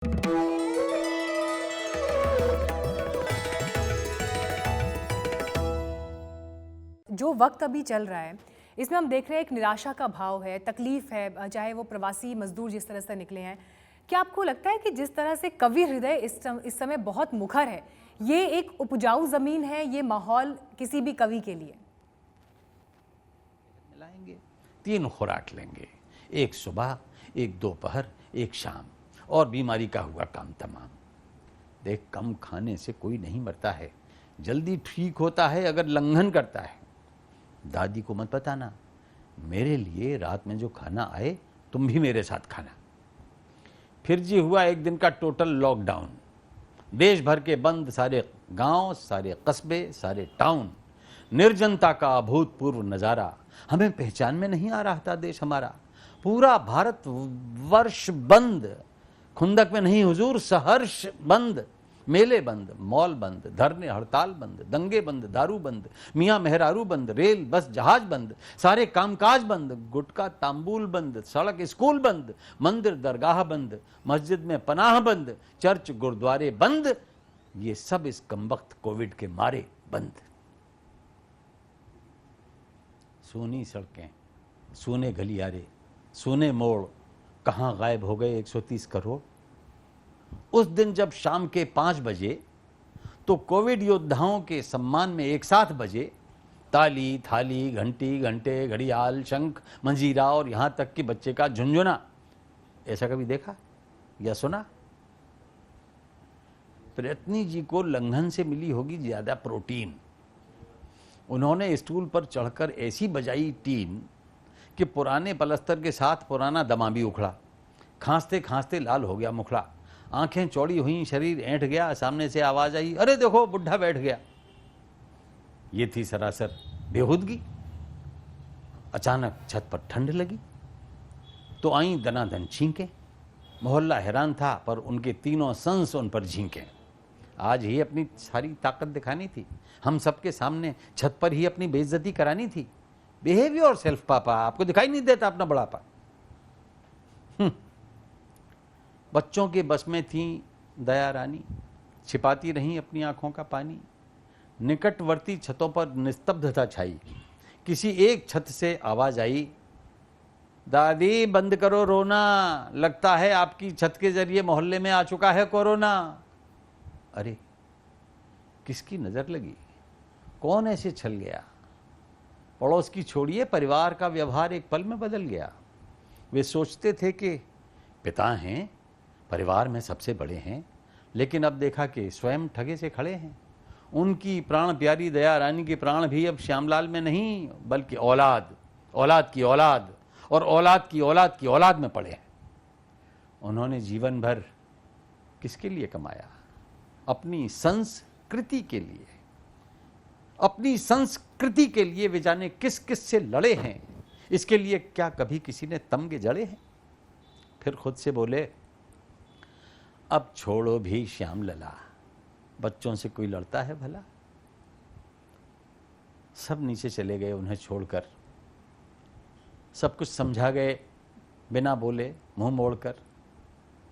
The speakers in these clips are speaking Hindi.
जो वक्त अभी चल रहा है इसमें हम देख रहे हैं एक निराशा का भाव है, तकलीफ है, चाहे वो प्रवासी मजदूर जिस तरह से निकले हैं। क्या आपको लगता है कि जिस तरह से कवि हृदय इस समय बहुत मुखर है, ये एक उपजाऊ जमीन है, ये माहौल किसी भी कवि के लिए? मिलाएंगे, 3 खुराक लेंगे, एक सुबह, एक दोपहर, एक शाम, और बीमारी का हुआ काम तमाम। देख, कम खाने से कोई नहीं मरता है, जल्दी ठीक होता है अगर लंघन करता है। दादी को मत बताना, मेरे लिए रात में जो खाना आए तुम भी मेरे साथ खाना। फिर जी हुआ एक दिन का टोटल लॉकडाउन, देश भर के बंद, सारे गांव, सारे कस्बे, सारे टाउन, निर्जनता का अभूतपूर्व नजारा। हमें पहचान में नहीं आ रहा था देश हमारा, पूरा भारत वर्ष बंद, खुंदक में नहीं हुजूर, सहर्ष बंद, मेले बंद, मॉल बंद, धरने हड़ताल बंद, दंगे बंद, दारू बंद, मियाँ मेहरारू बंद, रेल बस जहाज बंद, सारे कामकाज बंद, गुटका तांबूल बंद, सड़क स्कूल बंद, मंदिर दरगाह बंद, मस्जिद में पनाह बंद, चर्च गुरुद्वारे बंद। ये सब इस कमबख्त कोविड के मारे बंद। सूनी सड़कें, सूने गलियारे, सूने मोड़, कहाँ गायब हो गए 130 करोड़। उस दिन जब शाम के 5 बजे तो कोविड योद्धाओं के सम्मान में एक साथ बजे ताली, थाली, घंटी, घंटे, घड़ियाल, शंख, मंजीरा और यहां तक कि बच्चे का झुंझुना। ऐसा कभी देखा या सुना? प्रयत्नी जी को लंघन से मिली होगी ज्यादा प्रोटीन। उन्होंने स्टूल पर चढ़कर ऐसी बजाई टीन कि पुराने पलस्तर के साथ पुराना दमा भी उखड़ा। खांसते खांसते लाल हो गया मुखड़ा, आंखें चौड़ी हुई, शरीर ऐंठ गया। सामने से आवाज आई, अरे देखो बुढ़ा बैठ गया। ये थी सरासर बेहूदगी। अचानक छत पर ठंड लगी तो आई दनादन छींके। मोहल्ला हैरान था, पर उनके तीनों संस उन पर झींके। आज ही अपनी सारी ताकत दिखानी थी, हम सबके सामने छत पर ही अपनी बेइज्जती करानी थी। बिहेव योरसेल्फ पापा, आपको दिखाई नहीं देता अपना बड़ापा। बच्चों के बस में थी दया रानी, छिपाती रहीं अपनी आंखों का पानी। निकटवर्ती छतों पर निस्तब्धता छाई, किसी एक छत से आवाज आई, दादी बंद करो रोना, लगता है आपकी छत के जरिए मोहल्ले में आ चुका है कोरोना। अरे किसकी नजर लगी, कौन ऐसे छल गया? पड़ोस की छोड़िए, परिवार का व्यवहार एक पल में बदल गया। वे सोचते थे कि पिता हैं, परिवार में सबसे बड़े हैं, लेकिन अब देखा कि स्वयं ठगे से खड़े हैं। उनकी प्राण प्यारी दया रानी के प्राण भी अब श्यामलाल में नहीं, बल्कि औलाद, औलाद की औलाद और औलाद की औलाद की औलाद में पड़े हैं। उन्होंने जीवन भर किसके लिए कमाया? अपनी संस्कृति के लिए। अपनी संस्कृति के लिए वे जाने किस किस से लड़े हैं। इसके लिए क्या कभी किसी ने तमगे जड़े हैं? फिर खुद से बोले, अब छोड़ो भी श्याम लला, बच्चों से कोई लड़ता है भला? सब नीचे चले गए उन्हें छोड़कर, सब कुछ समझा गए बिना बोले, मुंह मोड़कर।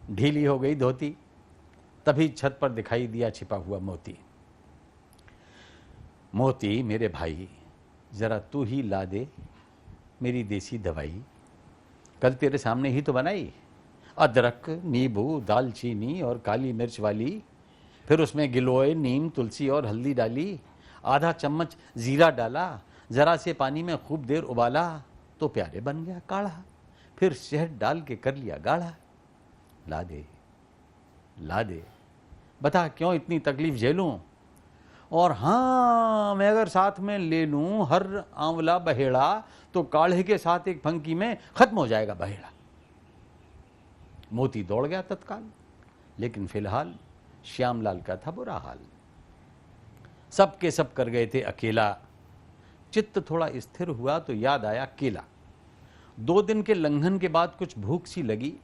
ढीली हो गई धोती, तभी छत पर दिखाई दिया छिपा हुआ मोती। मोती मेरे भाई, जरा तू ही ला दे मेरी देसी दवाई। कल तेरे सामने ही तो बनाई, अदरक, नींबू, दालचीनी और काली मिर्च वाली। फिर उसमें गिलोय, नीम, तुलसी और हल्दी डाली। आधा चम्मच जीरा डाला, जरा से पानी में खूब देर उबाला तो प्यारे बन गया काढ़ा। फिर शहद डाल के कर लिया गाढ़ा। ला दे, ला दे, बता क्यों इतनी तकलीफ झेलूं? और हाँ, मैं अगर साथ में ले लूं हर आंवला बहेड़ा तो काढ़े के साथ एक फंकी में खत्म हो जाएगा बहेड़ा। मोती दौड़ गया तत्काल, लेकिन फिलहाल श्यामलाल का था बुरा हाल। सब के सब कर गए थे अकेला। चित्त थोड़ा स्थिर हुआ तो याद आया केला। 2 दिन के लंघन के बाद कुछ भूख सी लगी।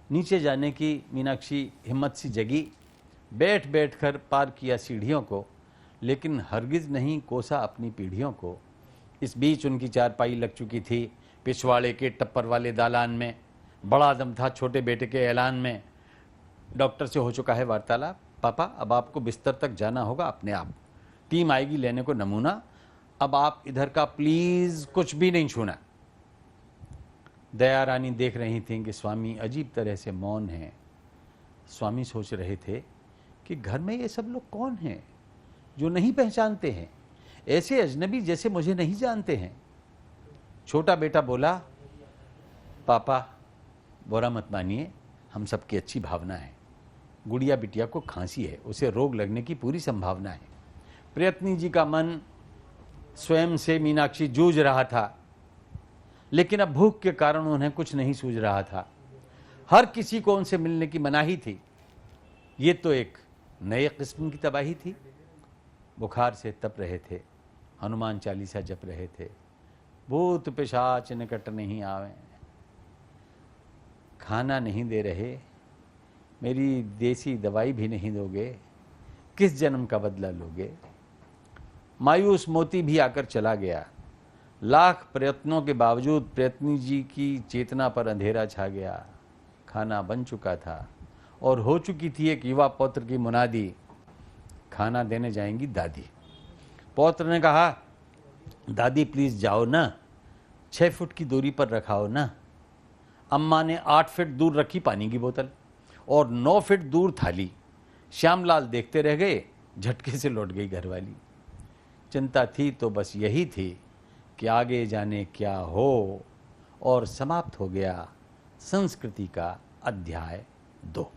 नीचे जाने की मीनाक्षी हिम्मत सी जगी। बैठ बैठ कर पार किया सीढ़ियों को, लेकिन हरगिज नहीं कोसा अपनी पीढ़ियों को। इस बीच उनकी चारपाई लग चुकी थी पिछवाड़े के टप्पर वाले दालान में। बड़ा दम था छोटे बेटे के ऐलान में। डॉक्टर से हो चुका है वार्तालाप। पापा अब आपको बिस्तर तक जाना होगा अपने आप, टीम आएगी लेने को नमूना, अब आप इधर का प्लीज कुछ भी नहीं छूना। दया रानी देख रही थीं कि स्वामी अजीब तरह से मौन हैं। स्वामी सोच रहे थे कि घर में ये सब लोग कौन हैं जो नहीं पहचानते हैं, ऐसे अजनबी जैसे मुझे नहीं जानते हैं। छोटा बेटा बोला, पापा बुरा मत मानिए, हम सबकी अच्छी भावना है। गुड़िया बिटिया को खांसी है, उसे रोग लगने की पूरी संभावना है। प्रयत्नी जी का मन स्वयं से मीनाक्षी जूझ रहा था, लेकिन अब भूख के कारण उन्हें कुछ नहीं सूझ रहा था। हर किसी को उनसे मिलने की मनाही थी। ये तो एक नए किस्म की तबाही थी। बुखार से तप रहे थे, हनुमान चालीसा जप रहे थे, भूत पिशाच निकट नहीं आवे, खाना नहीं दे रहे, मेरी देसी दवाई भी नहीं दोगे, किस जन्म का बदला लोगे। मायूस मोती भी आकर चला गया। लाख प्रयत्नों के बावजूद प्रयत्नी जी की चेतना पर अंधेरा छा गया। खाना बन चुका था और हो चुकी थी एक युवा पौत्र की मुनादी, खाना देने जाएंगी दादी। पौत्र ने कहा, दादी प्लीज जाओ ना, 6 फुट की दूरी पर रखाओ ना। अम्मा ने 8 फीट दूर रखी पानी की बोतल और 9 फीट दूर थाली। श्यामलाल देखते रह गए, झटके से लौट गई घरवाली। चिंता थी तो बस यही थी कि आगे जाने क्या हो, और समाप्त हो गया संस्कृति का अध्याय 2।